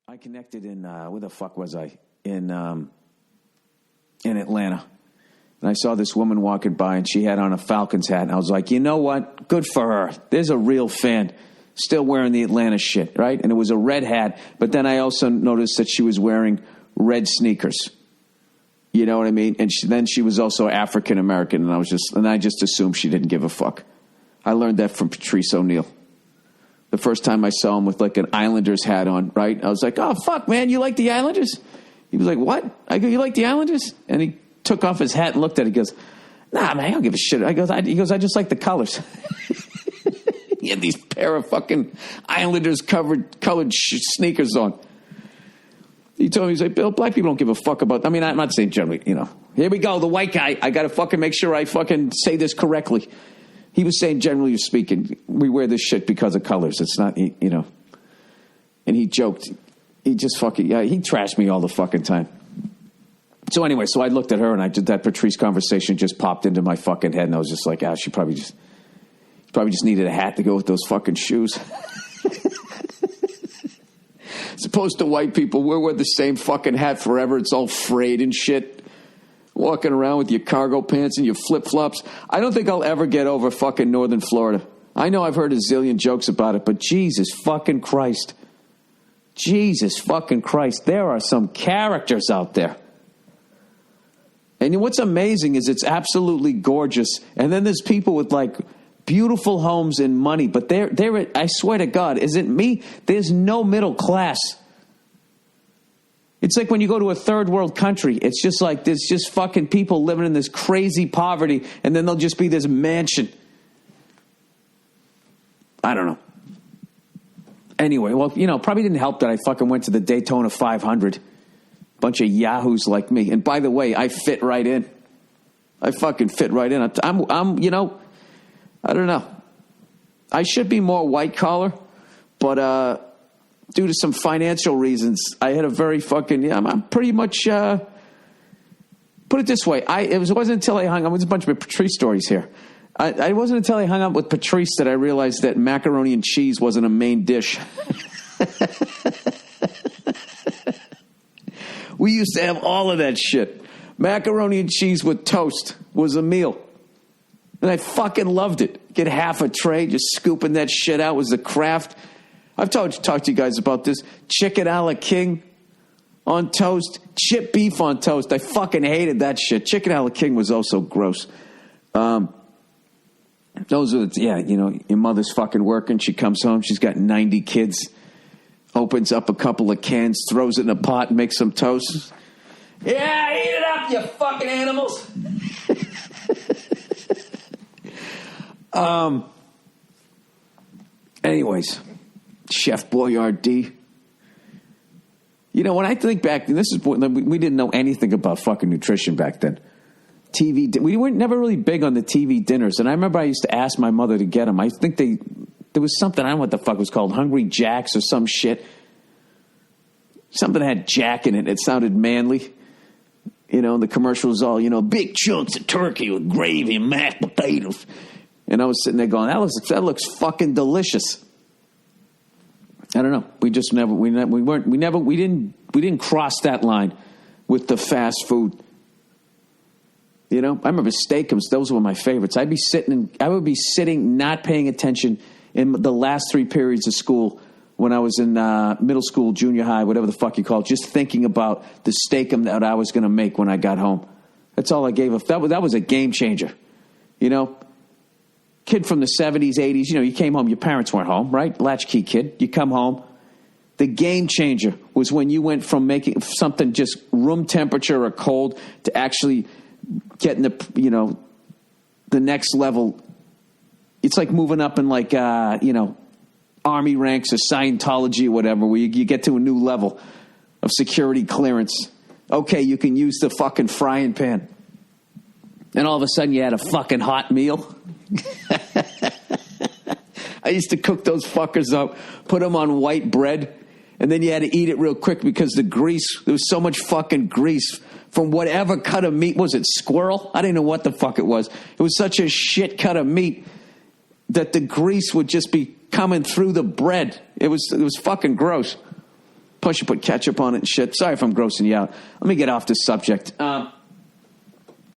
I connected in, where the fuck was I? In Atlanta. And I saw this woman walking by, and she had on a Falcons hat. And I was like, you know what? Good for her. There's a real fan still wearing the Atlanta shit, right? And it was a red hat. But then I also noticed that she was wearing red sneakers. You know what I mean? And then she was also African American. And I just assumed she didn't give a fuck. I learned that from Patrice O'Neal. The first time I saw him with like an Islanders hat on, right? I was like, oh, fuck, man, you like the Islanders? He was like, what? I go, you like the Islanders? And he took off his hat and looked at it. He goes, nah, man, I don't give a shit. He goes, I just like the colors. He had these pair of fucking Islanders colored sneakers on. He told me, he's like, Bill, black people don't give a fuck about, I mean, I'm not saying generally, you know. Here we go, the white guy. I got to fucking make sure I fucking say this correctly. He was saying, generally speaking, we wear this shit because of colors. It's not, you know. And he joked. He just fucking, yeah, he trashed me all the fucking time. So anyway, so I looked at her, and I did that Patrice conversation just popped into my fucking head, and I was just like, she probably just needed a hat to go with those fucking shoes. As opposed to white people, we wear the same fucking hat forever. It's all frayed and shit. Walking around with your cargo pants and your flip-flops. I don't think I'll ever get over fucking Northern Florida. I know I've heard a zillion jokes about it, but Jesus fucking Christ. Jesus fucking Christ. There are some characters out there. And what's amazing is it's absolutely gorgeous. And then there's people with like beautiful homes and money, but they're I swear to God, is it me? There's no middle class. It's like when you go to a third world country, it's just like there's just fucking people living in this crazy poverty, and then there'll just be this mansion. I don't know. Anyway, well, you know, probably didn't help that I fucking went to the Daytona 500. Bunch of yahoos like me. And by the way, I fit right in. I fucking fit right in. I'm you know, I don't know. I should be more white collar, but due to some financial reasons, I had a very fucking, I'm pretty much, put it this way. It wasn't until I hung out with a bunch of Patrice stories here. I wasn't until I hung out with Patrice that I realized that macaroni and cheese wasn't a main dish. We used to have all of that shit. Macaroni and cheese with toast was a meal. And I fucking loved it. Get half a tray, just scooping that shit out was the craft. I've talked to you guys about this. Chicken a la king on toast. Chip beef on toast. I fucking hated that shit. Chicken a la king was also gross. Those are, you know, your mother's fucking working. She comes home. She's got 90 kids. Opens up a couple of cans, throws it in a pot, and makes some toast. Yeah, eat it up, you fucking animals. Anyways. Chef Boyardee. You know, when I think back, and this is we didn't know anything about fucking nutrition back then. We weren't never really big on the TV dinners, and I remember I used to ask my mother to get them. I think there was something, I don't know what the fuck it was called, Hungry Jack's or some shit. Something that had Jack in it. It sounded manly. You know, the commercial was all, you know, big chunks of turkey with gravy and mashed potatoes. And I was sitting there going, that looks fucking delicious. I don't know. We just we didn't cross that line with the fast food. You know, I remember steakums. Those were my favorites. I would be sitting, not paying attention in the last 3 periods of school when I was in middle school, junior high, whatever the fuck you call it, just thinking about the steakum that I was going to make when I got home. That's all I gave up. That was a game changer. You know, kid from the 70s, 80s, you know, you came home, your parents weren't home, right? Latchkey kid. You come home. The game changer was when you went from making something just room temperature or cold to actually getting the next level. It's like moving up in like, Army ranks or Scientology or whatever, where you get to a new level of security clearance. Okay, you can use the fucking frying pan. And all of a sudden you had a fucking hot meal. I used to cook those fuckers up, put them on white bread, and then you had to eat it real quick because the grease, there was so much fucking grease from whatever cut of meat. Was it squirrel? I didn't know what the fuck it was. It was such a shit cut of meat that the grease would just be coming through the bread. It was fucking gross. Plus, you put ketchup on it and shit. Sorry if I'm grossing you out. Let me get off this subject.